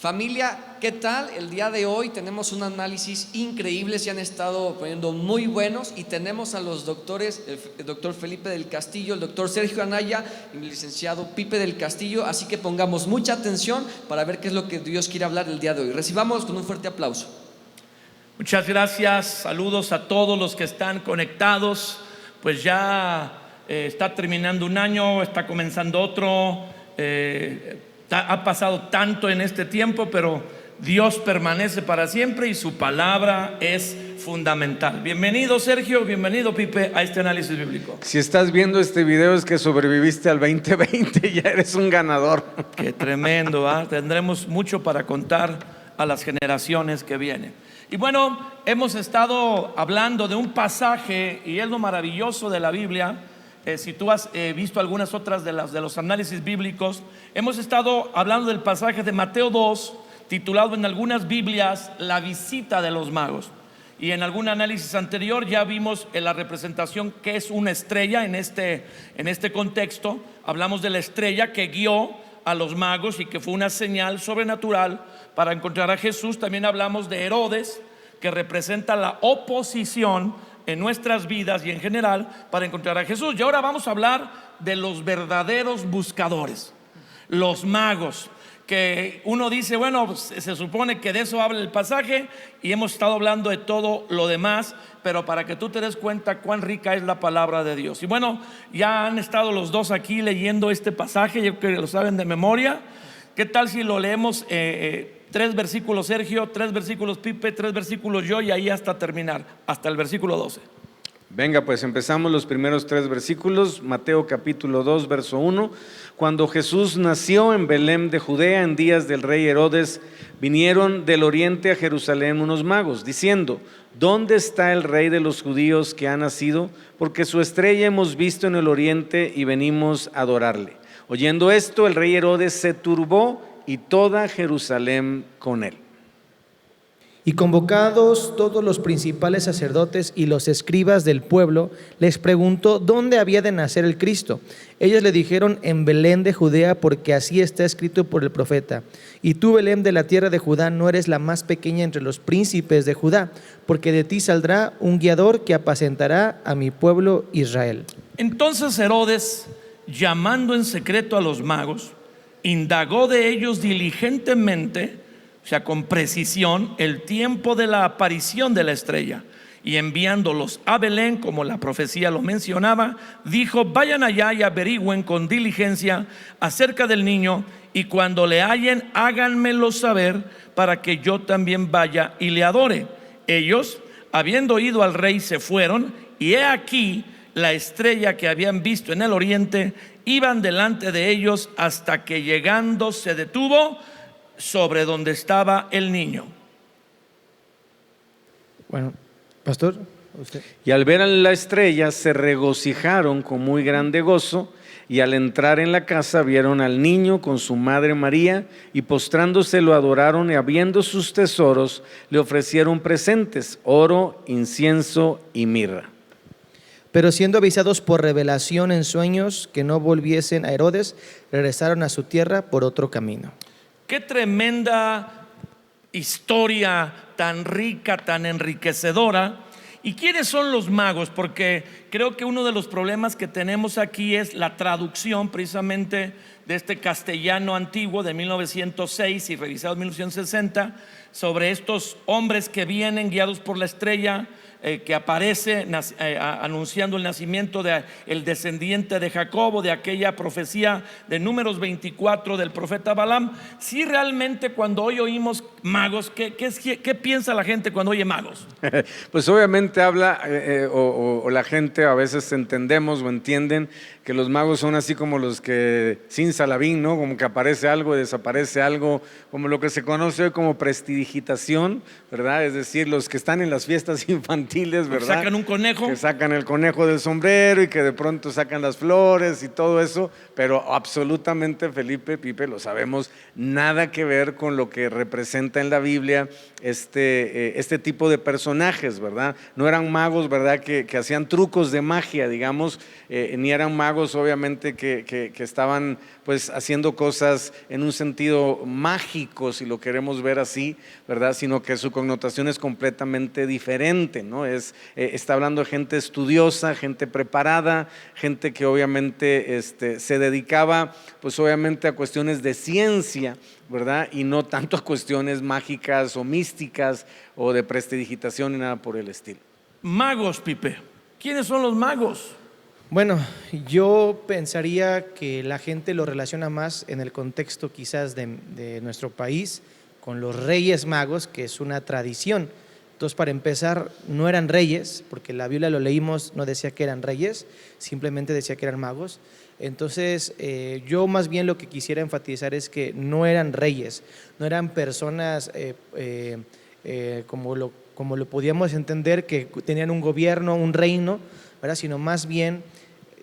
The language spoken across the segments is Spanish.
Familia, ¿qué tal? El día de hoy tenemos un análisis increíble, se han estado poniendo muy buenos y tenemos a los doctores, el doctor Felipe del Castillo, el doctor Sergio Anaya y mi licenciado Pipe del Castillo, así que pongamos mucha atención para ver qué es lo que Dios quiere hablar el día de hoy. Recibamos con un fuerte aplauso. Muchas gracias, saludos a todos los que están conectados. Pues ya está terminando un año, está comenzando otro. Ha pasado tanto en este tiempo, pero Dios permanece para siempre y su palabra es fundamental. Bienvenido Sergio, bienvenido Pipe a este análisis bíblico. Si estás viendo este video es que sobreviviste al 2020, ya eres un ganador. Qué tremendo, ¿verdad? Tendremos mucho para contar a las generaciones que vienen. Y bueno, hemos estado hablando de un pasaje y es lo maravilloso de la Biblia. Si tú has visto algunas otras de los análisis bíblicos, hemos estado hablando del pasaje de Mateo 2, titulado en algunas Biblias La visita de los magos. Y en algún análisis anterior ya vimos en la representación que es una estrella en este contexto. Hablamos de la estrella que guió a los magos y que fue una señal sobrenatural para encontrar a Jesús. También hablamos de Herodes, que representa la oposición en nuestras vidas y en general para encontrar a Jesús. Y ahora vamos a hablar de los verdaderos buscadores, los magos, que uno dice, bueno, pues, se supone que de eso habla el pasaje y hemos estado hablando de todo lo demás, pero para que tú te des cuenta cuán rica es la palabra de Dios. Y bueno, ya han estado los dos aquí leyendo este pasaje, yo creo que lo saben de memoria. ¿Qué tal si lo leemos 3 versículos Sergio, 3 versículos Pipe, 3 versículos yo y ahí hasta terminar, hasta el versículo 12? Venga, pues empezamos los primeros 3 versículos. Mateo capítulo 2, verso 1. Cuando Jesús nació en Belén de Judea en días del rey Herodes, vinieron del oriente a Jerusalén unos magos, diciendo: ¿dónde está el rey de los judíos que ha nacido? Porque su estrella hemos visto en el oriente y venimos a adorarle. Oyendo esto, el rey Herodes se turbó y toda Jerusalén con él. Y convocados todos los principales sacerdotes y los escribas del pueblo, les preguntó dónde había de nacer el Cristo. Ellos le dijeron: en Belén de Judea, porque así está escrito por el profeta: y tú, Belén de la tierra de Judá, no eres la más pequeña entre los príncipes de Judá, porque de ti saldrá un guiador que apacentará a mi pueblo Israel. Entonces Herodes, llamando en secreto a los magos, indagó de ellos diligentemente, o sea, con precisión, el tiempo de la aparición de la estrella. Y enviándolos a Belén, como la profecía lo mencionaba, dijo: vayan allá y averigüen con diligencia acerca del niño, y cuando le hallen, háganmelo saber, para que yo también vaya y le adore. Ellos, habiendo oído al rey, se fueron, y he aquí la estrella que habían visto en el oriente, iban delante de ellos hasta que llegando se detuvo sobre donde estaba el niño. Bueno, pastor, usted. Y al ver a la estrella se regocijaron con muy grande gozo, y al entrar en la casa vieron al niño con su madre María, y postrándose lo adoraron, y abriendo sus tesoros le ofrecieron presentes: oro, incienso y mirra. Pero siendo avisados por revelación en sueños que no volviesen a Herodes, regresaron a su tierra por otro camino. Qué tremenda historia, tan rica, tan enriquecedora. ¿Y quiénes son los magos? Porque creo que uno de los problemas que tenemos aquí es la traducción precisamente de este castellano antiguo de 1906 y revisado en 1960, sobre estos hombres que vienen guiados por la estrella que aparece anunciando el nacimiento del descendiente de Jacob, de aquella profecía de Números 24 del profeta Balaam. Si realmente cuando hoy oímos magos, ¿qué piensa la gente cuando oye magos? Pues obviamente habla o la gente a veces entendemos o entienden que los magos son así como los que sin Salabín, ¿no? Como que aparece algo y desaparece algo, como lo que se conoce hoy como prestidigitación, ¿verdad? Es decir, los que están en las fiestas infantiles, ¿verdad? Sacan un conejo. Que sacan el conejo del sombrero y que de pronto sacan las flores y todo eso, pero absolutamente, Felipe, Pipe, lo sabemos, nada que ver con lo que representa en la Biblia este tipo de personajes, ¿verdad? No eran magos, ¿verdad? Que hacían trucos de magia, digamos, ni eran magos magos obviamente que estaban pues haciendo cosas en un sentido mágico, si lo queremos ver así, ¿verdad? Sino que su connotación es completamente diferente, ¿no? Está hablando de gente estudiosa, gente preparada, gente que obviamente se dedicaba pues obviamente a cuestiones de ciencia, ¿verdad? Y no tanto a cuestiones mágicas o místicas o de prestidigitación ni nada por el estilo. Magos, Pipe. ¿Quiénes son los magos? Bueno, yo pensaría que la gente lo relaciona más en el contexto quizás de nuestro país con los Reyes Magos, que es una tradición. Entonces, para empezar, no eran reyes, porque la Biblia lo leímos, no decía que eran reyes, simplemente decía que eran magos. Entonces, yo más bien lo que quisiera enfatizar es que no eran reyes, no eran personas como lo podíamos entender, que tenían un gobierno, un reino, ¿verdad? Sino más bien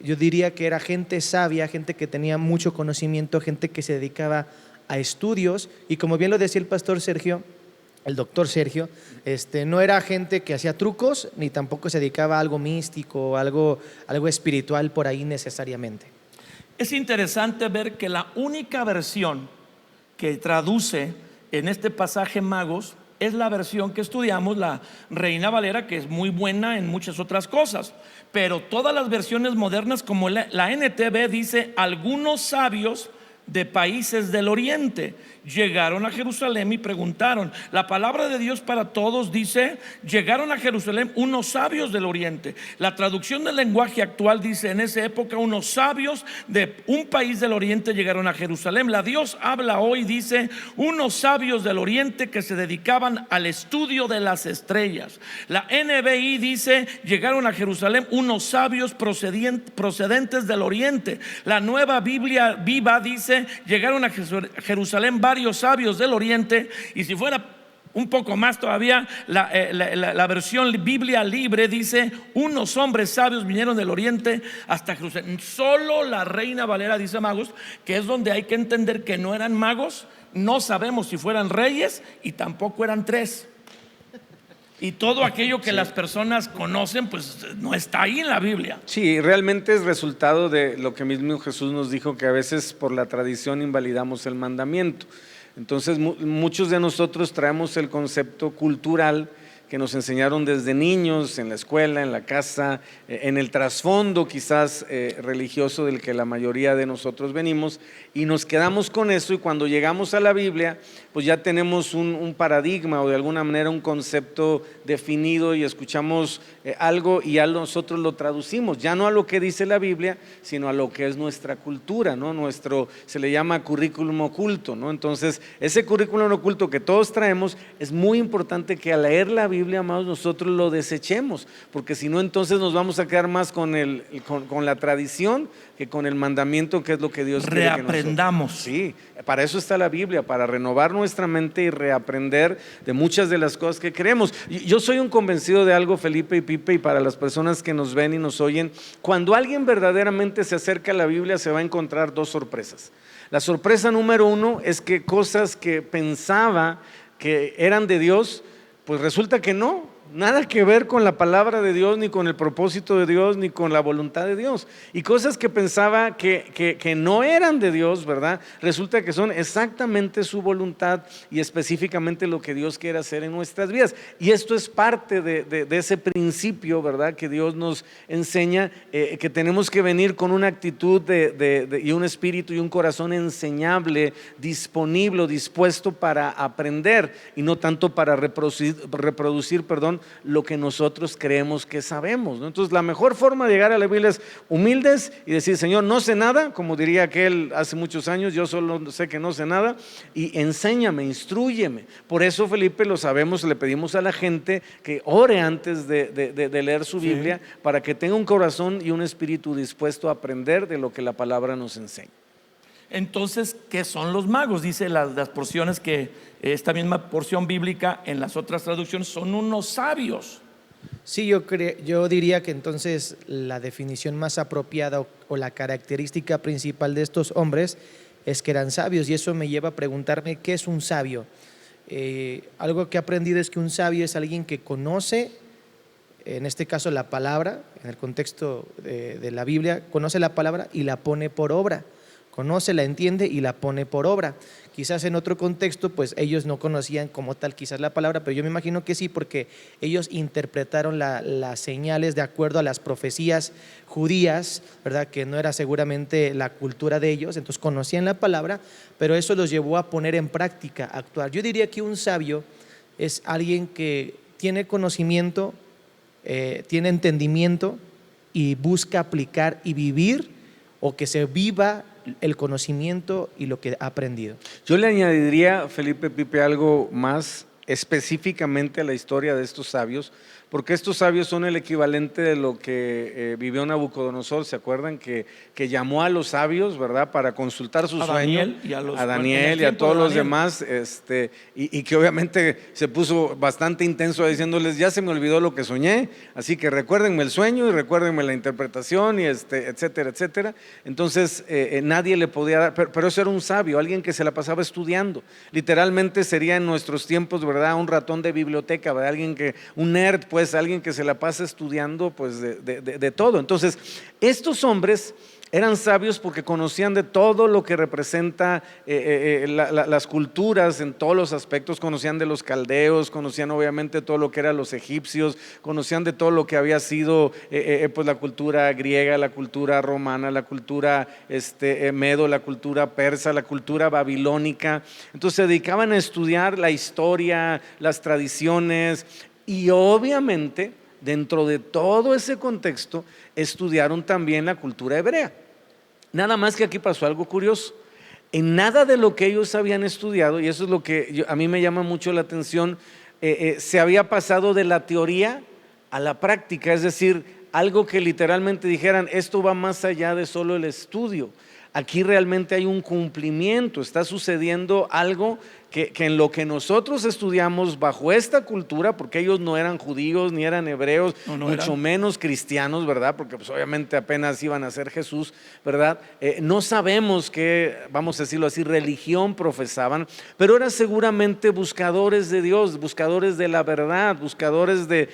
yo diría que era gente sabia, gente que tenía mucho conocimiento, gente que se dedicaba a estudios, y como bien lo decía el pastor Sergio, el doctor Sergio, no era gente que hacía trucos, ni tampoco se dedicaba a algo místico, algo espiritual por ahí necesariamente. Es interesante ver que la única versión que traduce en este pasaje magos es la versión que estudiamos, la Reina Valera, que es muy buena en muchas otras cosas, pero todas las versiones modernas, como la NTV, dice: algunos sabios de países del oriente llegaron a Jerusalén y preguntaron. La palabra de Dios para todos dice: llegaron a Jerusalén unos sabios del oriente. La traducción del lenguaje actual dice: en esa época unos sabios de un país del oriente llegaron a Jerusalén. La Dios habla hoy dice: unos sabios del oriente que se dedicaban al estudio de las estrellas. La NBI dice: llegaron a Jerusalén unos sabios procedentes del oriente. La Nueva Biblia Viva dice: llegaron a Jerusalén varios sabios del oriente. Y si fuera un poco más todavía, la versión Biblia Libre dice: unos hombres sabios vinieron del oriente hasta Jerusalén. Solo la Reina Valera dice magos, que es donde hay que entender que no eran magos. No sabemos si fueran reyes y tampoco eran tres. Y todo aquello que las personas conocen, pues no está ahí en la Biblia. Sí, realmente es resultado de lo que mismo Jesús nos dijo, que a veces por la tradición invalidamos el mandamiento. Entonces muchos de nosotros traemos el concepto cultural que nos enseñaron desde niños, en la escuela, en la casa, en el trasfondo quizás religioso del que la mayoría de nosotros venimos, y nos quedamos con eso, y cuando llegamos a la Biblia pues ya tenemos un paradigma, o de alguna manera un concepto definido, y escuchamos algo y ya nosotros lo traducimos, ya no a lo que dice la Biblia, sino a lo que es nuestra cultura, ¿no? Se le llama currículum oculto, ¿no? Entonces ese currículum oculto que todos traemos, es muy importante que al leer la Biblia, amados, nosotros lo desechemos, porque si no, entonces nos vamos a quedar más con la tradición que con el mandamiento, que es lo que Dios quiere que nosotros reaprendamos. Sí, para eso está la Biblia, para renovar nuestra mente y reaprender de muchas de las cosas que creemos. Yo soy un convencido de algo, Felipe y Pipe, y para las personas que nos ven y nos oyen: cuando alguien verdaderamente se acerca a la Biblia, se va a encontrar dos sorpresas. La sorpresa número uno es que cosas que pensaba que eran de Dios, pues resulta que no, nada que ver con la palabra de Dios, ni con el propósito de Dios, ni con la voluntad de Dios. Y cosas que pensaba que no eran de Dios, ¿verdad? Resulta que son exactamente su voluntad y específicamente lo que Dios quiere hacer en nuestras vidas. Y esto es parte de ese principio, ¿verdad? Que Dios nos enseña, que tenemos que venir con una actitud y un espíritu y un corazón enseñable, disponible, dispuesto para aprender, y no tanto para reproducir, lo que nosotros creemos que sabemos, ¿no? Entonces la mejor forma de llegar a la Biblia es humildes y decir: Señor, no sé nada, como diría aquel hace muchos años, yo solo sé que no sé nada, y enséñame, instrúyeme. Por eso, Felipe, lo sabemos, le pedimos a la gente que ore antes de leer su Biblia, para que tenga un corazón y un espíritu dispuesto a aprender de lo que la palabra nos enseña. Entonces, ¿qué son los magos? Dice las porciones que esta misma porción bíblica en las otras traducciones: son unos sabios. Sí, yo diría que entonces la definición más apropiada o la característica principal de estos hombres es que eran sabios, y eso me lleva a preguntarme: ¿qué es un sabio? Algo que he aprendido es que un sabio es alguien que conoce en este caso la palabra, en el contexto de la Biblia, conoce la palabra y la pone por obra. Conoce, la entiende y la pone por obra. Quizás en otro contexto, pues ellos no conocían como tal quizás la palabra, pero yo me imagino que sí, porque ellos interpretaron las señales de acuerdo a las profecías judías, ¿verdad? Que no era seguramente la cultura de ellos, entonces conocían la palabra, pero eso los llevó a poner en práctica, a actuar. Yo diría que un sabio es alguien que tiene conocimiento, tiene entendimiento y busca aplicar y vivir, o que se viva el conocimiento y lo que ha aprendido. Yo le añadiría, Felipe, Pipe, algo más específicamente a la historia de estos sabios, porque estos sabios son el equivalente de lo que vivió Nabucodonosor. ¿Se acuerdan que llamó a los sabios, verdad, para consultar su sueño? A Daniel y a todos los demás, y que obviamente se puso bastante intenso diciéndoles: ya se me olvidó lo que soñé, así que recuérdenme el sueño y recuérdenme la interpretación, y etcétera, etcétera. Entonces nadie le podía dar, pero eso era un sabio, alguien que se la pasaba estudiando. Literalmente sería en nuestros tiempos, ¿verdad?, un ratón de biblioteca, ¿verdad? Un nerd, pues, alguien que se la pasa estudiando, pues, de todo. Entonces, estos hombres eran sabios porque conocían de todo lo que representa las culturas en todos los aspectos. Conocían de los caldeos, conocían obviamente todo lo que eran los egipcios, conocían de todo lo que había sido pues la cultura griega, la cultura romana, la cultura medo, la cultura persa, la cultura babilónica. Entonces se dedicaban a estudiar la historia, las tradiciones, y obviamente dentro de todo ese contexto estudiaron también la cultura hebrea. Nada más que aquí pasó algo curioso. En nada de lo que ellos habían estudiado, y eso es lo que a mí me llama mucho la atención, se había pasado de la teoría a la práctica, es decir, algo que literalmente dijeran: esto va más allá de solo el estudio. Aquí realmente hay un cumplimiento, está sucediendo algo que en lo que nosotros estudiamos bajo esta cultura, porque ellos no eran judíos ni eran hebreos, mucho menos cristianos, ¿verdad? Porque pues obviamente apenas iban a ser Jesús, ¿verdad? No sabemos qué, vamos a decirlo así, religión profesaban, pero eran seguramente buscadores de Dios, buscadores de la verdad, buscadores de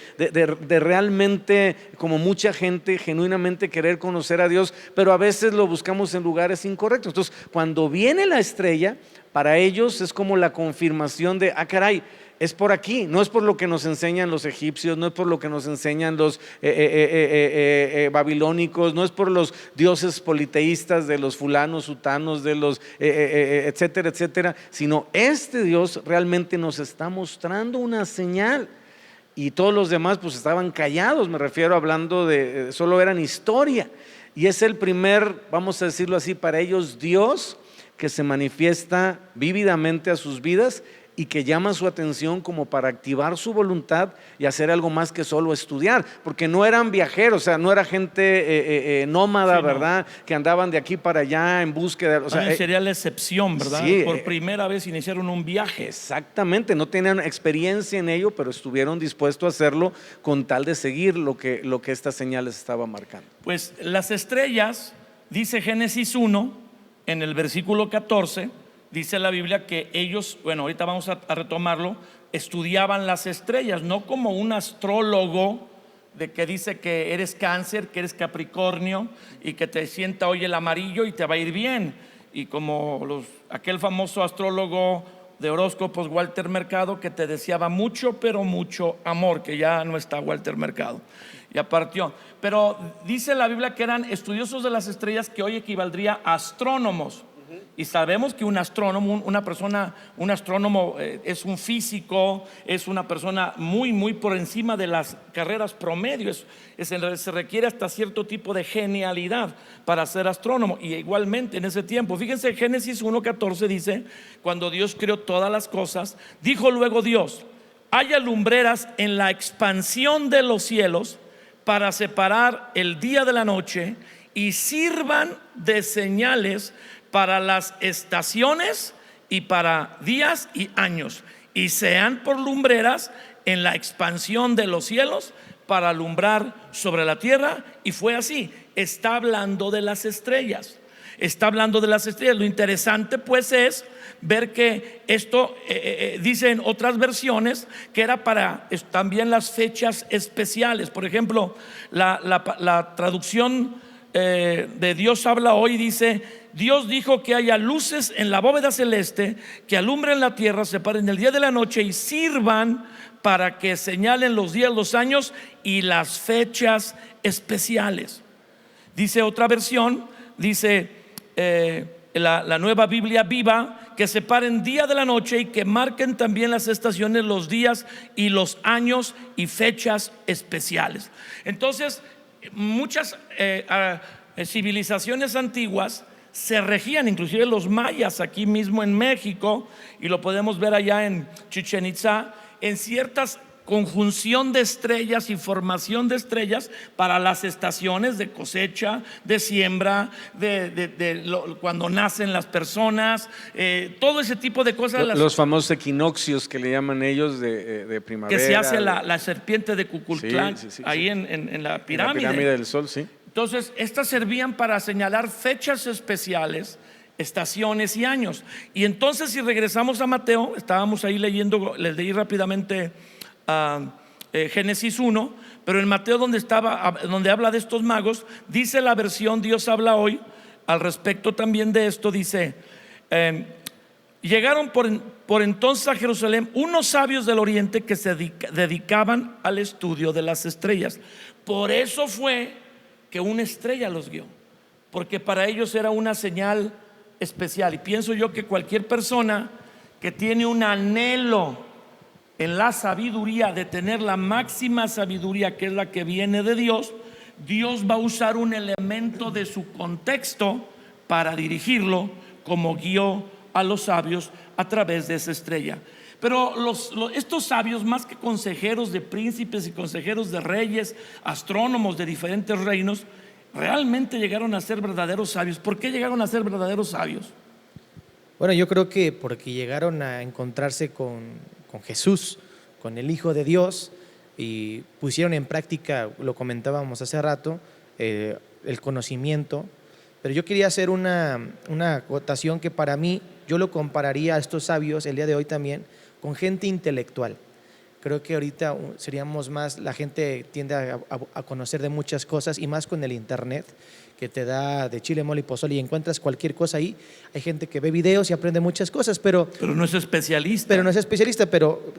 realmente, como mucha gente, genuinamente querer conocer a Dios, pero a veces lo buscamos en lugares incorrectos. Entonces, cuando viene la estrella, para ellos es como la confirmación de: ah, caray, es por aquí, no es por lo que nos enseñan los egipcios, no es por lo que nos enseñan los babilónicos, no es por los dioses politeístas de los fulanos, sutanos, de los etcétera, etcétera, sino este Dios realmente nos está mostrando una señal. Y todos los demás pues estaban callados, me refiero, hablando de, solo eran historia. Y es el primer, vamos a decirlo así, para ellos Dios que se manifiesta vívidamente a sus vidas y que llama su atención como para activar su voluntad y hacer algo más que solo estudiar, porque no eran viajeros, o sea, no era gente nómada, sí, ¿verdad? No. Que andaban de aquí para allá en búsqueda. O sea, sería la excepción, ¿verdad? Sí, por primera vez iniciaron un viaje. Exactamente, no tenían experiencia en ello, pero estuvieron dispuestos a hacerlo con tal de seguir lo que estas señales estaban marcando. Pues las estrellas, dice Génesis 1, en el versículo 14, dice la Biblia que ellos, bueno, ahorita vamos a retomarlo, estudiaban las estrellas, no como un astrólogo de que dice que eres Cáncer, que eres Capricornio y que te sienta hoy el amarillo y te va a ir bien. Y como aquel famoso astrólogo de horóscopos, Walter Mercado, que te deseaba mucho, pero mucho amor, que ya no está Walter Mercado, ya partió. Pero dice la Biblia que eran estudiosos de las estrellas, que hoy equivaldría a astrónomos. Y sabemos que un astrónomo, un astrónomo es un físico, es una persona muy, muy por encima de las carreras promedio. Se requiere hasta cierto tipo de genialidad para ser astrónomo. Y igualmente en ese tiempo, fíjense, Génesis 1:14 dice: cuando Dios creó todas las cosas, dijo luego Dios: haya lumbreras en la expansión de los cielos para separar el día de la noche, y sirvan de señales para las estaciones y para días y años, y sean por lumbreras en la expansión de los cielos para alumbrar sobre la tierra. Y fue así. Está hablando de las estrellas. está hablando de las estrellas. Lo interesante pues es ver que esto dice en otras versiones que era para también las fechas especiales. Por ejemplo, la traducción de Dios habla hoy dice: Dios dijo que haya luces en la bóveda celeste que alumbren la tierra, separen el día de la noche y sirvan para que señalen los días, los años y las fechas especiales. Dice otra versión, dice la Nueva Biblia Viva, que separen día de la noche y que marquen también las estaciones, los días y los años y fechas especiales. Entonces, muchas civilizaciones antiguas se regían, inclusive los mayas aquí mismo en México, y lo podemos ver allá en Chichén Itzá, en ciertas conjunción de estrellas y formación de estrellas para las estaciones de cosecha, de siembra, cuando nacen las personas, todo ese tipo de cosas. Los famosos equinoccios que le llaman ellos de primavera. Que se hace la serpiente de Cuculcán, sí, ahí en la pirámide. En la pirámide del Sol, sí. Entonces, estas servían para señalar fechas especiales, estaciones y años. Y entonces, si regresamos a Mateo, estábamos ahí leyendo, les leí rápidamente Génesis 1, pero en Mateo donde habla de estos magos, dice la versión Dios habla hoy al respecto también de esto, dice: llegaron por entonces a Jerusalén unos sabios del oriente que se dedicaban al estudio de las estrellas. Por eso fue que una estrella los guió, porque para ellos era una señal especial. Y pienso yo que cualquier persona que tiene un anhelo en la sabiduría, de tener la máxima sabiduría, que es la que viene de Dios, Dios va a usar un elemento de su contexto para dirigirlo, como guió a los sabios a través de esa estrella. Pero estos sabios, más que consejeros de príncipes y consejeros de reyes, astrónomos de diferentes reinos, realmente llegaron a ser verdaderos sabios. ¿Por qué llegaron a ser verdaderos sabios? Bueno, yo creo que porque llegaron a encontrarse con Jesús, con el Hijo de Dios, y pusieron en práctica, lo comentábamos hace rato, el conocimiento. Pero yo quería hacer una acotación que para mí, yo lo compararía a estos sabios el día de hoy también con gente intelectual. Creo que ahorita seríamos más, la gente tiende a conocer de muchas cosas, y más con el internet, que te da de chile, mole y pozole y encuentras cualquier cosa ahí. Hay gente que ve videos y aprende muchas cosas, pero no es especialista. Pero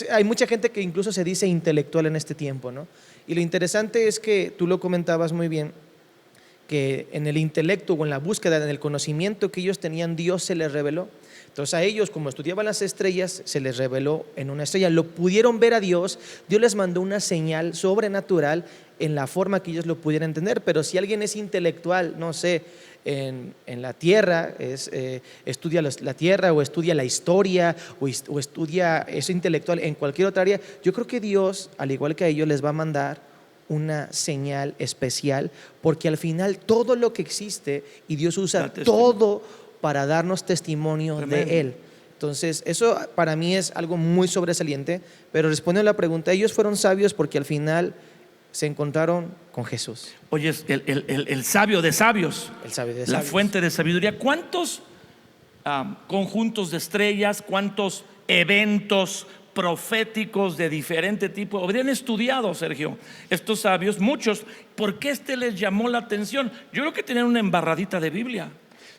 hay mucha gente que incluso se dice intelectual en este tiempo, ¿no? Y lo interesante es que tú lo comentabas muy bien, que en el intelecto o en la búsqueda, en el conocimiento que ellos tenían, Dios se les reveló. Entonces a ellos, como estudiaban las estrellas, se les reveló en una estrella. Lo pudieron ver a Dios. Dios les mandó una señal sobrenatural en la forma que ellos lo pudieran entender. Pero si alguien es intelectual, no sé, en la tierra, estudia la tierra, o estudia la historia, o estudia, es intelectual en cualquier otra área, yo creo que Dios, al igual que a ellos, les va a mandar una señal especial, porque al final todo lo que existe, y Dios usa todo para darnos testimonio de Él. Entonces, eso para mí es algo muy sobresaliente. Pero respondiendo a la pregunta, ellos fueron sabios porque al final se encontraron con Jesús. Oye, el sabio de sabios, el sabio de la sabios, fuente de sabiduría. ¿Cuántos conjuntos de estrellas, cuántos eventos proféticos de diferente tipo habrían estudiado, Sergio, estos sabios? Muchos. ¿Por qué les llamó la atención? Yo creo que tenían una embarradita de Biblia.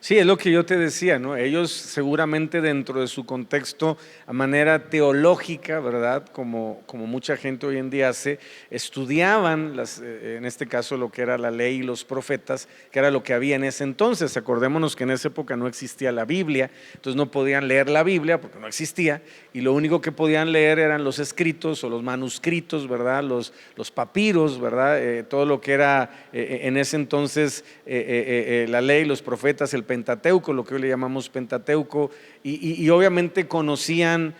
Sí, es lo que yo te decía, ¿no? Ellos seguramente dentro de su contexto, a manera teológica, ¿verdad? Como mucha gente hoy en día hace, estudiaban, en este caso, lo que era la ley y los profetas, que era lo que había en ese entonces. Acordémonos que en esa época no existía la Biblia, entonces no podían leer la Biblia porque no existía, y lo único que podían leer eran los escritos o los manuscritos, ¿verdad? Los papiros, ¿verdad? Todo lo que era en ese entonces la ley, los profetas, el Pentateuco, lo que hoy le llamamos Pentateuco, y obviamente conocían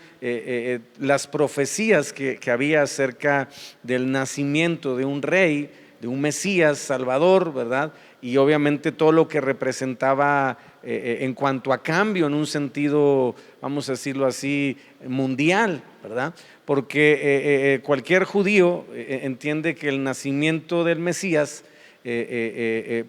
las profecías que había acerca del nacimiento de un rey, de un Mesías Salvador, ¿verdad? Y obviamente todo lo que representaba en cuanto a cambio, en un sentido, vamos a decirlo así, mundial, ¿verdad? Porque cualquier judío entiende que el nacimiento del Mesías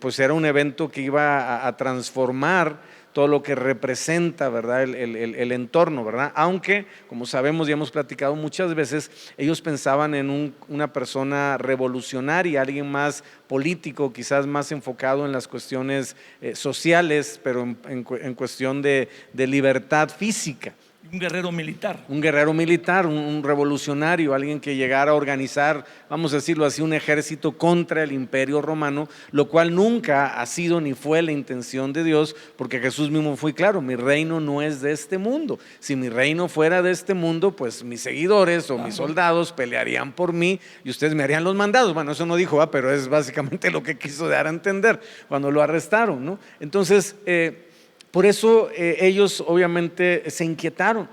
pues era un evento que iba a transformar todo lo que representa, ¿verdad? El entorno, ¿verdad? Aunque, como sabemos y hemos platicado muchas veces, ellos pensaban en una persona revolucionaria, alguien más político, quizás más enfocado en las cuestiones sociales, pero en cuestión de libertad física. Un guerrero militar. Un guerrero militar, un revolucionario, alguien que llegara a organizar, vamos a decirlo así, un ejército contra el Imperio Romano, lo cual nunca ha sido ni fue la intención de Dios, porque Jesús mismo fue claro: mi reino no es de este mundo. Si mi reino fuera de este mundo, pues mis seguidores o mis soldados pelearían por mí y ustedes me harían los mandados. Bueno, eso no dijo, pero es básicamente lo que quiso dar a entender cuando lo arrestaron, ¿no? Entonces, por eso ellos obviamente se inquietaron,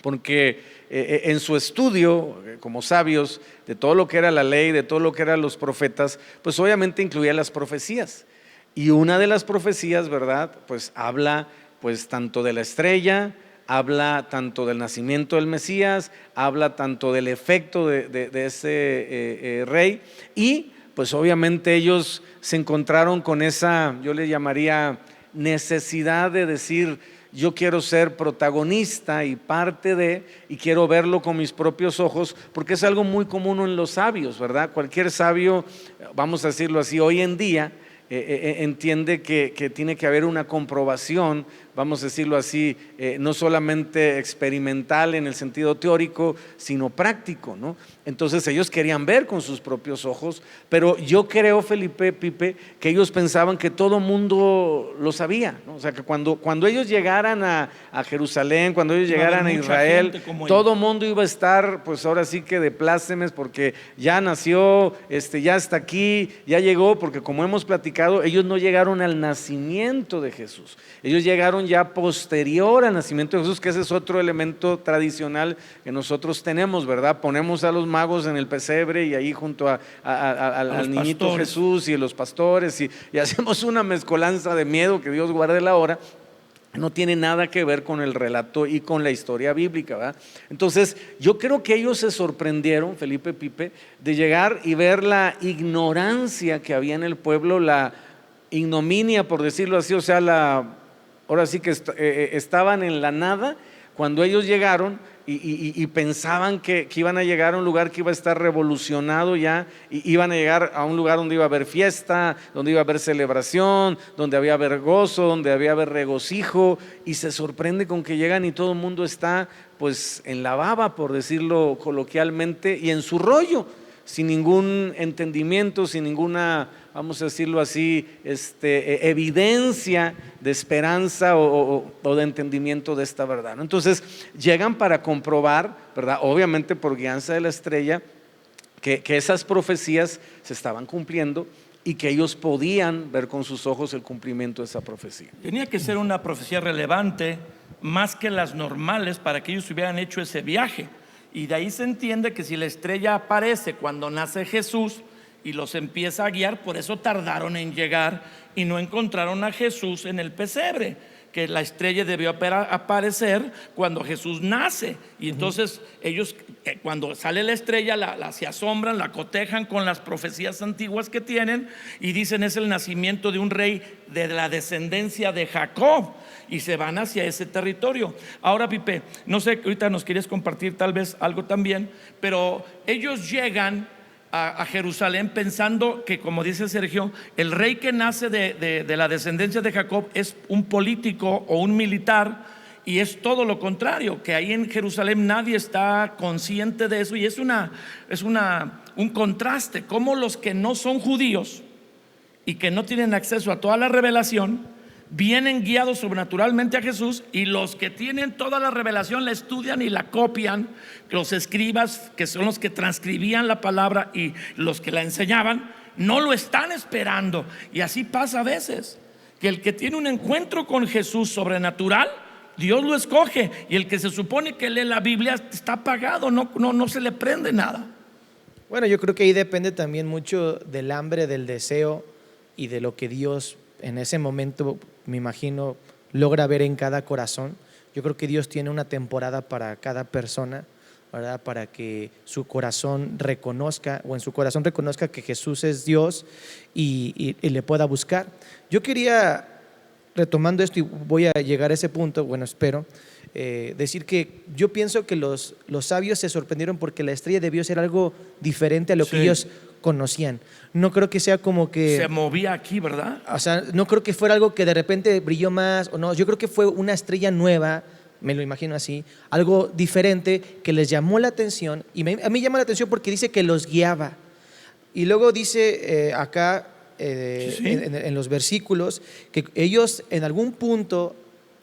porque en su estudio como sabios de todo lo que era la ley, de todo lo que eran los profetas, pues obviamente incluía las profecías. Y una de las profecías, ¿verdad? Pues habla pues tanto de la estrella, habla tanto del nacimiento del Mesías, habla tanto del efecto de ese rey, y pues obviamente ellos se encontraron con esa, yo le llamaría, necesidad de decir: yo quiero ser protagonista y parte de, y quiero verlo con mis propios ojos, porque es algo muy común en los sabios, ¿verdad? Cualquier sabio, vamos a decirlo así, hoy en día entiende que tiene que haber una comprobación, vamos a decirlo así, no solamente experimental en el sentido teórico, sino práctico, ¿no? Entonces ellos querían ver con sus propios ojos, pero yo creo, Pipe, que ellos pensaban que todo mundo lo sabía, ¿no? O sea, que cuando ellos llegaran a Jerusalén, cuando ellos llegaran a Israel, todo mundo iba a estar, pues ahora sí que de plácemes, porque ya nació, ya está aquí, ya llegó, porque como hemos platicado, ellos no llegaron al nacimiento de Jesús, ellos llegaron ya posterior al nacimiento de Jesús, que ese es otro elemento tradicional que nosotros tenemos, ¿verdad? Ponemos a los magos en el pesebre y ahí junto al niñito pastores. Jesús y los pastores y hacemos una mezcolanza de miedo, que Dios guarde la hora. No tiene nada que ver con el relato y con la historia bíblica, ¿verdad? Entonces yo creo que ellos se sorprendieron, Felipe, Pipe, de llegar y ver la ignorancia que había en el pueblo, la ignominia, por decirlo así, o sea, ahora sí que estaban en la nada cuando ellos llegaron y pensaban que iban a llegar a un lugar que iba a estar revolucionado ya, y iban a llegar a un lugar donde iba a haber fiesta, donde iba a haber celebración, donde había haber gozo, donde había haber regocijo, y se sorprende con que llegan y todo el mundo está pues en la baba, por decirlo coloquialmente, y en su rollo, sin ningún entendimiento, sin ninguna, vamos a decirlo así, evidencia de esperanza o de entendimiento de esta verdad, ¿no? Entonces llegan para comprobar, ¿verdad? Obviamente por guianza de la estrella, que esas profecías se estaban cumpliendo y que ellos podían ver con sus ojos el cumplimiento de esa profecía. Tenía que ser una profecía relevante, más que las normales, para que ellos hubieran hecho ese viaje. Y de ahí se entiende que si la estrella aparece cuando nace Jesús y los empieza a guiar, por eso tardaron en llegar y no encontraron a Jesús en el pesebre, que la estrella debió aparecer cuando Jesús nace. Y entonces ellos, cuando sale la estrella, se asombran, la cotejan con las profecías antiguas que tienen y dicen: es el nacimiento de un rey de la descendencia de Jacob, y se van hacia ese territorio. Ahora, Pipe, no sé, ahorita nos quieres compartir tal vez algo también, pero ellos llegan a Jerusalén pensando que, como dice Sergio, el rey que nace de la descendencia de Jacob es un político o un militar, y es todo lo contrario, que ahí en Jerusalén nadie está consciente de eso, y es un contraste, como los que no son judíos y que no tienen acceso a toda la revelación vienen guiados sobrenaturalmente a Jesús, y los que tienen toda la revelación la estudian y la copian, los escribas, que son los que transcribían la palabra y los que la enseñaban, no lo están esperando. Y así pasa a veces, que el que tiene un encuentro con Jesús sobrenatural, Dios lo escoge, y el que se supone que lee la Biblia está apagado, no se le prende nada. Bueno, yo creo que ahí depende también mucho del hambre, del deseo y de lo que Dios en ese momento, me imagino, logra ver en cada corazón. Yo creo que Dios tiene una temporada para cada persona, ¿verdad? Para que su corazón reconozca, o en su corazón reconozca que Jesús es Dios y le pueda buscar. Yo quería, retomando esto, y voy a llegar a ese punto, bueno, espero, decir que yo pienso que los sabios se sorprendieron porque la estrella debió ser algo diferente a lo que ellos conocían. No creo que sea como que se movía aquí, ¿verdad? o sea, no creo que fuera algo que de repente brilló más o no. Yo creo que fue una estrella nueva, me lo imagino así, algo diferente que les llamó la atención. Y a mí llama la atención porque dice que los guiaba. Y luego dice acá en los versículos que ellos en algún punto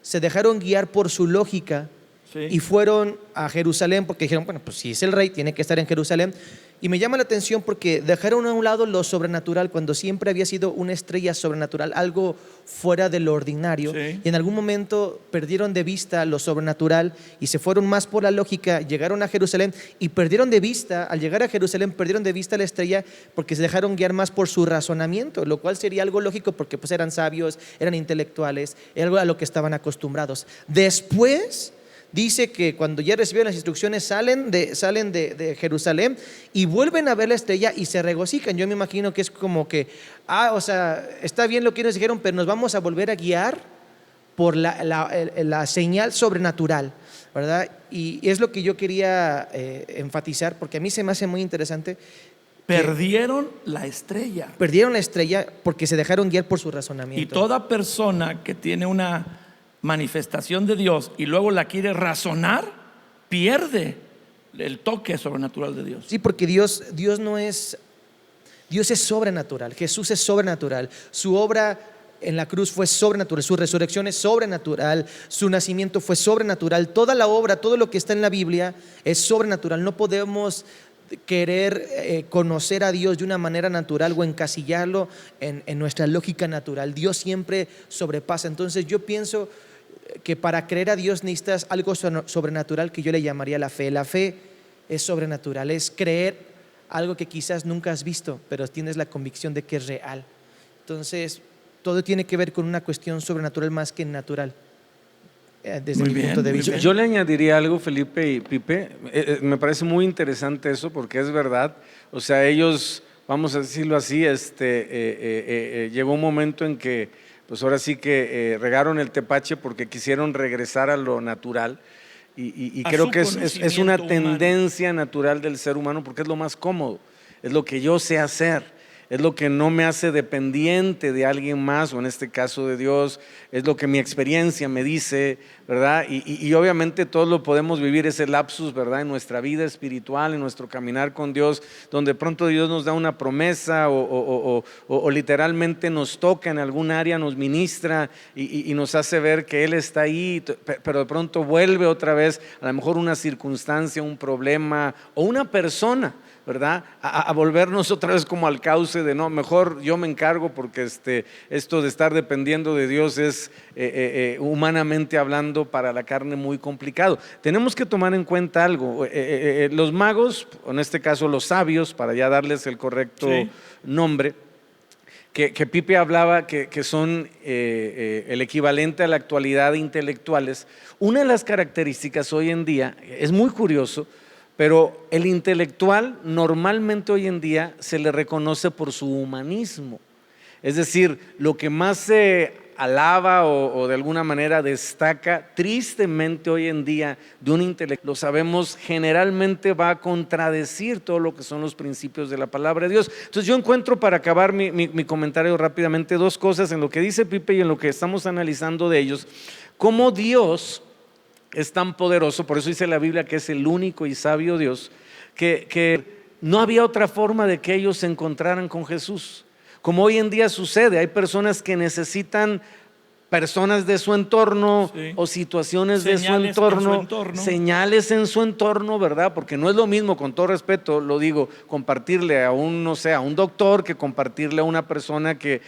se dejaron guiar por su lógica y fueron a Jerusalén porque dijeron, bueno, pues si es el rey, tiene que estar en Jerusalén. Y me llama la atención porque dejaron a un lado lo sobrenatural cuando siempre había sido una estrella sobrenatural, algo fuera de lo ordinario. Y en algún momento perdieron de vista lo sobrenatural y se fueron más por la lógica, llegaron a Jerusalén y perdieron de vista, al llegar a Jerusalén, perdieron de vista la estrella porque se dejaron guiar más por su razonamiento, lo cual sería algo lógico porque pues eran sabios, eran intelectuales, era algo a lo que estaban acostumbrados. Después dice que cuando ya recibieron las instrucciones salen de Jerusalén y vuelven a ver la estrella y se regocijan. Yo me imagino que es como que, o sea, está bien lo que nos dijeron, pero nos vamos a volver a guiar por la señal sobrenatural, ¿verdad? Y es lo que yo quería enfatizar porque a mí se me hace muy interesante. Perdieron la estrella. Perdieron la estrella porque se dejaron guiar por su razonamiento. Y toda persona que tiene una manifestación de Dios y luego la quiere razonar, pierde el toque sobrenatural de Dios. Sí, porque Dios es sobrenatural, Jesús es sobrenatural, su obra en la cruz fue sobrenatural, su resurrección es sobrenatural, su nacimiento fue sobrenatural, toda la obra, todo lo que está en la Biblia es sobrenatural. No podemos querer conocer a Dios de una manera natural o encasillarlo en nuestra lógica natural. Dios siempre sobrepasa. Entonces yo pienso que para creer a Dios necesitas algo sobrenatural que yo le llamaría la fe. La fe es sobrenatural, es creer algo que quizás nunca has visto, pero tienes la convicción de que es real. Entonces, todo tiene que ver con una cuestión sobrenatural más que natural, desde mi punto de vista. Yo le añadiría algo, Felipe y Pipe. Me parece muy interesante eso porque es verdad. O sea, ellos, vamos a decirlo así, llegó un momento en que pues ahora sí que regaron el tepache porque quisieron regresar a lo natural y creo que es una tendencia natural del ser humano porque es lo más cómodo, es lo que yo sé hacer, es lo que no me hace dependiente de alguien más, o en este caso de Dios, es lo que mi experiencia me dice, ¿verdad? Y obviamente todos lo podemos vivir ese lapsus, ¿verdad? En nuestra vida espiritual, en nuestro caminar con Dios, donde pronto Dios nos da una promesa o literalmente nos toca en algún área, nos ministra y nos hace ver que Él está ahí, pero de pronto vuelve otra vez, a lo mejor una circunstancia, un problema o una persona, ¿verdad? A volvernos otra vez como al cauce de no, mejor yo me encargo porque esto de estar dependiendo de Dios es humanamente hablando para la carne muy complicado. Tenemos que tomar en cuenta algo, los magos, en este caso los sabios, para ya darles el correcto nombre, que Pipe hablaba que son el equivalente a la actualidad de intelectuales. Una de las características hoy en día, es muy curioso, pero el intelectual normalmente hoy en día se le reconoce por su humanismo. Es decir, lo que más se alaba o de alguna manera destaca tristemente hoy en día de un intelectual, lo sabemos, generalmente va a contradecir todo lo que son los principios de la palabra de Dios. Entonces yo encuentro, para acabar mi comentario rápidamente, dos cosas en lo que dice Pipe y en lo que estamos analizando de ellos. Cómo Dios es tan poderoso, por eso dice la Biblia que es el único y sabio Dios, que no había otra forma de que ellos se encontraran con Jesús. Como hoy en día sucede, hay personas que necesitan personas de su entorno o situaciones de su entorno, señales en su entorno, ¿verdad? Porque no es lo mismo, con todo respeto lo digo, compartirle a un, no sé, a un doctor que compartirle a una persona que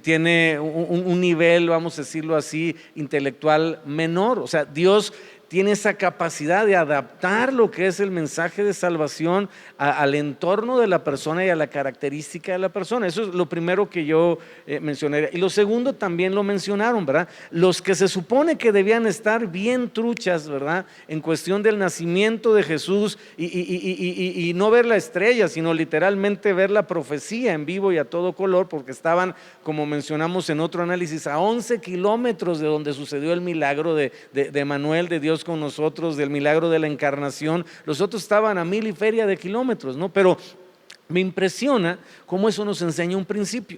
tiene un nivel, vamos a decirlo así, intelectual menor. O sea, Dios tiene esa capacidad de adaptar lo que es el mensaje de salvación al entorno de la persona y a la característica de la persona. Eso es lo primero que yo mencionaría. Y lo segundo también lo mencionaron, ¿verdad? Los que se supone que debían estar bien truchas, ¿verdad? En cuestión del nacimiento de Jesús y no ver la estrella, sino literalmente ver la profecía en vivo y a todo color, porque estaban, como mencionamos en otro análisis, a 11 kilómetros de donde sucedió el milagro de Manuel, de Dios con nosotros, del milagro de la encarnación. Los otros estaban a 1000 y feria de kilómetros, ¿no? Pero me impresiona cómo eso nos enseña un principio.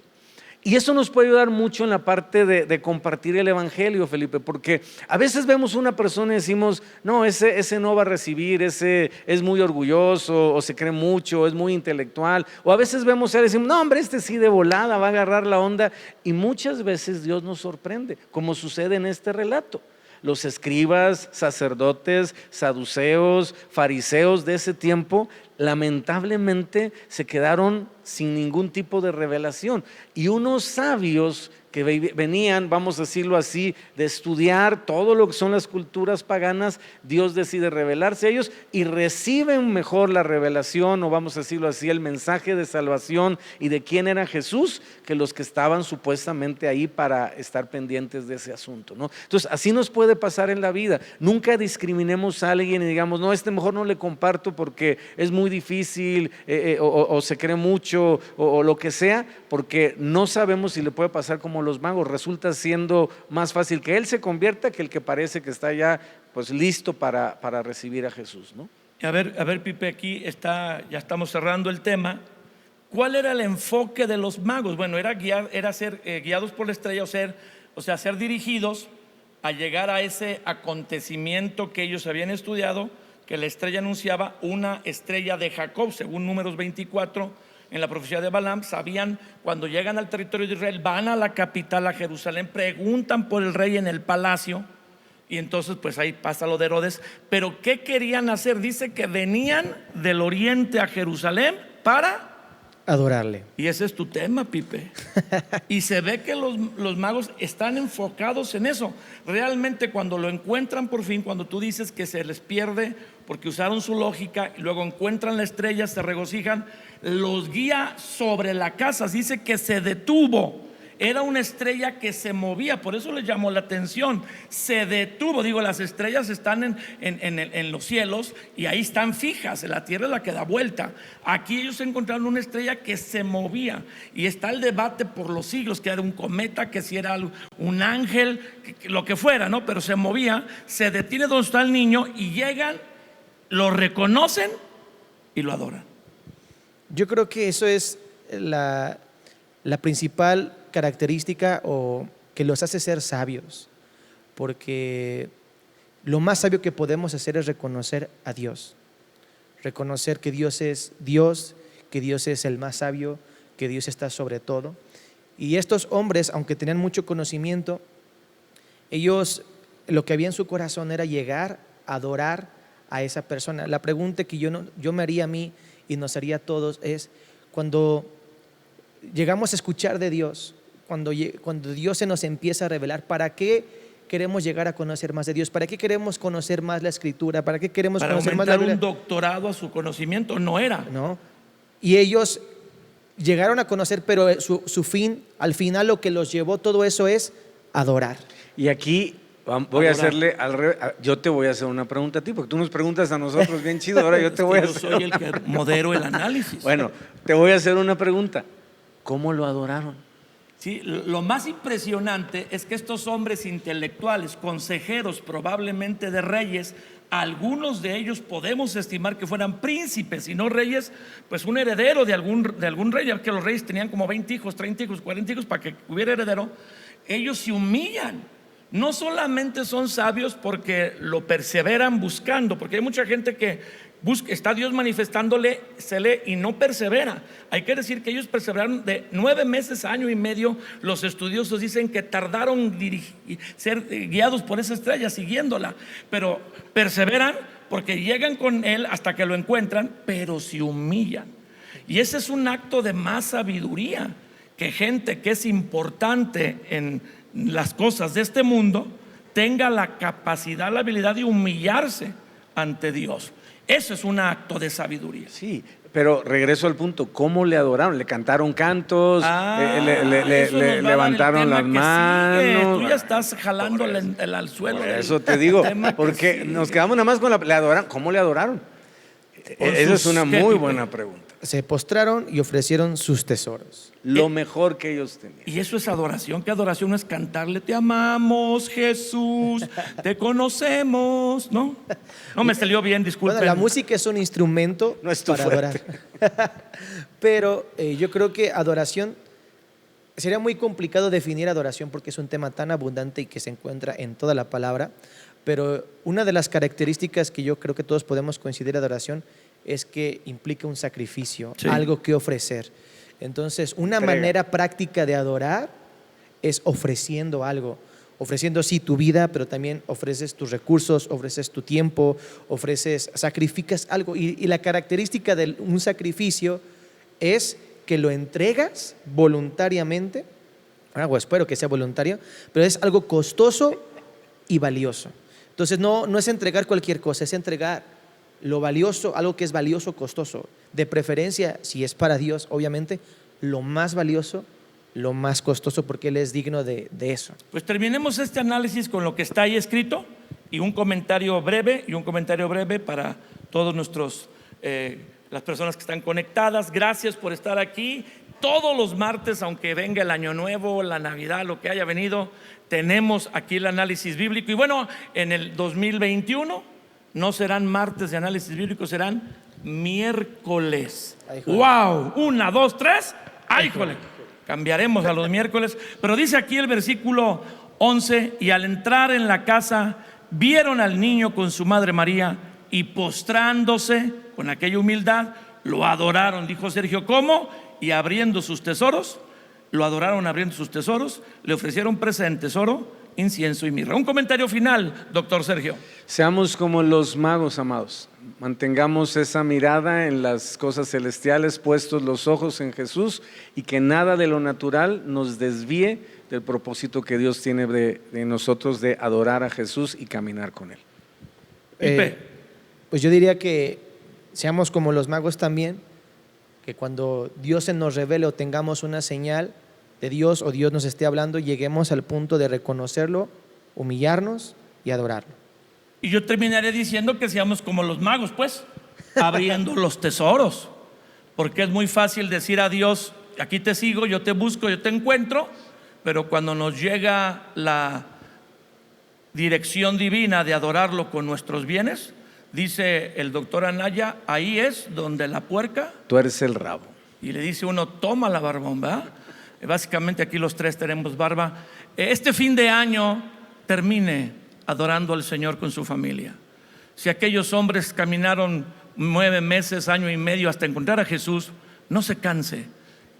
Y eso nos puede ayudar mucho en la parte de compartir el evangelio, Felipe, porque a veces vemos una persona y decimos, no, ese no va a recibir, ese es muy orgulloso, o se cree mucho, es muy intelectual. O a veces vemos a él y decimos, no, hombre, este sí de volada va a agarrar la onda. Y muchas veces Dios nos sorprende, como sucede en este relato. Los escribas, sacerdotes, saduceos, fariseos de ese tiempo, lamentablemente se quedaron sin ningún tipo de revelación. Y unos sabios que venían, vamos a decirlo así, de estudiar todo lo que son las culturas paganas, Dios decide revelarse a ellos y reciben mejor la revelación, o vamos a decirlo así, el mensaje de salvación y de quién era Jesús, que los que estaban supuestamente ahí para estar pendientes de ese asunto, ¿no? Entonces, así nos puede pasar en la vida. Nunca discriminemos a alguien y digamos, no, mejor no le comparto porque es muy difícil, o se cree mucho, o lo que sea, porque no sabemos si le puede pasar como los magos. Resulta siendo más fácil que él se convierta que el que parece que está ya pues listo para recibir a Jesús, ¿no? A ver, Pipe, aquí ya estamos cerrando el tema. ¿Cuál era el enfoque de los magos? Bueno, era ser guiados por la estrella, o sea, ser dirigidos a llegar a ese acontecimiento que ellos habían estudiado, que la estrella anunciaba, una estrella de Jacob, según Números 24. En la profecía de Balaam, sabían cuando llegan al territorio de Israel, van a la capital, a Jerusalén, preguntan por el rey en el palacio, y entonces pues ahí pasa lo de Herodes. Pero ¿qué querían hacer? Dice que venían del oriente a Jerusalén para adorarle. Y ese es tu tema, Pipe. Y se ve que los magos están enfocados en eso. Realmente cuando lo encuentran por fin, cuando tú dices que se les pierde porque usaron su lógica y luego encuentran la estrella, se regocijan, los guía sobre la casa. Dice que se detuvo. Era una estrella que se movía, por eso les llamó la atención. Se detuvo, digo, las estrellas están en los cielos y ahí están fijas, la tierra es la que da vuelta. Aquí ellos encontraron una estrella que se movía y está el debate por los siglos, que era un cometa, que si era un ángel, lo que fuera, ¿no? Pero se movía, se detiene donde está el niño y llegan, lo reconocen y lo adoran. Yo creo que eso es la principal característica o que los hace ser sabios, porque lo más sabio que podemos hacer es reconocer a Dios, reconocer que Dios es Dios, que Dios es el más sabio, que Dios está sobre todo. Y estos hombres, aunque tenían mucho conocimiento, ellos lo que había en su corazón era llegar a adorar a esa persona. La pregunta que yo me haría a mí y nos haría a todos es, cuando llegamos a escuchar de Dios, cuando Dios se nos empieza a revelar, ¿para qué queremos llegar a conocer más de Dios? ¿Para qué queremos conocer más la Escritura? ¿Para qué queremos conocer más la Biblia? Un doctorado a su conocimiento no era. No. Y ellos llegaron a conocer, pero su fin, al final lo que los llevó todo eso es adorar. Y aquí voy a hacerle yo te voy a hacer una pregunta a ti, porque tú nos preguntas a nosotros bien chido, ahora yo te voy a hacer. Yo soy el que modero el análisis. Bueno, te voy a hacer una pregunta. ¿Cómo lo adoraron? Sí, lo más impresionante es que estos hombres intelectuales, consejeros probablemente de reyes, algunos de ellos podemos estimar que fueran príncipes y no reyes, pues un heredero de algún rey, que los reyes tenían como 20 hijos, 30 hijos, 40 hijos para que hubiera heredero. Ellos se humillan. No solamente son sabios porque lo perseveran buscando, porque hay mucha gente que está Dios manifestándole, se lee y no persevera. Hay que decir que ellos perseveraron de 9 meses, año y medio. Los estudiosos dicen que tardaron ser guiados por esa estrella, siguiéndola, pero perseveran porque llegan con él hasta que lo encuentran, pero se humillan. Y ese es un acto de más sabiduría, que gente que es importante en las cosas de este mundo tenga la capacidad, la habilidad de humillarse ante Dios. Eso es un acto de sabiduría. Sí, pero regreso al punto, ¿cómo le adoraron? ¿Le cantaron cantos? Eso nos va a dar el ¿Levantaron tema las que manos? sigue. Tú ya estás jalando al suelo. Por del eso te digo, tema que porque sigue. nos quedamos nada más con le adoraron. ¿Cómo le adoraron? Esa es una ¿qué muy tipo? buena pregunta. Se postraron y ofrecieron sus tesoros. Lo mejor que ellos tenían. Y eso es adoración. ¿Qué adoración es cantarle? Te amamos, Jesús, te conocemos, ¿no? No me salió bien, disculpen. Bueno, la música es un instrumento No es tu para fuerte. adorar. Pero yo creo que adoración, sería muy complicado definir adoración porque es un tema tan abundante y que se encuentra en toda la palabra. Pero una de las características que yo creo que todos podemos coincidir en adoración es que implica un sacrificio, Sí. algo que ofrecer. Entonces, una Entrega. manera práctica de adorar es ofreciendo algo. Ofreciendo sí tu vida, pero también ofreces tus recursos, ofreces tu tiempo, sacrificas algo. Y la característica de un sacrificio es que lo entregas voluntariamente, o espero que sea voluntario, pero es algo costoso y valioso. Entonces no es entregar cualquier cosa, es entregar lo valioso, algo que es valioso, costoso. De preferencia, si es para Dios, obviamente, lo más valioso, lo más costoso, porque Él es digno de eso. Pues terminemos este análisis con lo que está ahí escrito y un comentario breve para todos nuestros, las personas que están conectadas. Gracias por estar aquí. Todos los martes, aunque venga el Año Nuevo, la Navidad, lo que haya venido, tenemos aquí el análisis bíblico. Y bueno, en el 2021 no serán martes de análisis bíblico, serán miércoles. Ay, joder. ¡Wow! 1, 2, 3. ¡Ay, jole! Cambiaremos a los miércoles. Pero dice aquí el versículo 11: y al entrar en la casa, vieron al niño con su madre María, y postrándose con aquella humildad, lo adoraron. Dijo Sergio, ¿cómo? Y abriendo sus tesoros, lo adoraron abriendo sus tesoros, le ofrecieron presentes, oro, incienso y mirra. Un comentario final, doctor Sergio. Seamos como los magos, amados. Mantengamos esa mirada en las cosas celestiales, puestos los ojos en Jesús, y que nada de lo natural nos desvíe del propósito que Dios tiene de nosotros de adorar a Jesús y caminar con Él. Pues yo diría que seamos como los magos también, que cuando Dios se nos revele o tengamos una señal de Dios o Dios nos esté hablando, lleguemos al punto de reconocerlo, humillarnos y adorarlo. Y yo terminaré diciendo que seamos como los magos, pues, abriendo los tesoros. Porque es muy fácil decir a Dios, aquí te sigo, yo te busco, yo te encuentro, pero cuando nos llega la dirección divina de adorarlo con nuestros bienes, dice el doctor Anaya, ahí es donde la puerca, Tú eres el rabo. y le dice uno, toma la barbón, ¿verdad? Básicamente aquí los tres tenemos barba. Este fin de año termine adorando al Señor con su familia. Si aquellos hombres caminaron 9 meses, año y medio hasta encontrar a Jesús, no se canse.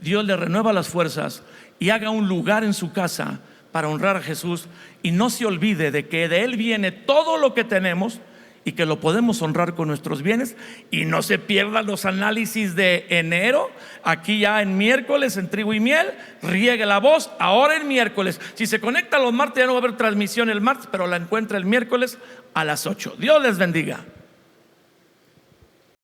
Dios le renueva las fuerzas y haga un lugar en su casa para honrar a Jesús, y no se olvide de que de Él viene todo lo que tenemos y que lo podemos honrar con nuestros bienes. Y no se pierdan los análisis de enero, aquí ya en miércoles en Trigo y Miel. Riegue la voz ahora en miércoles. Si se conecta los martes, ya no va a haber transmisión el martes, pero la encuentra el miércoles a las 8. Dios les bendiga.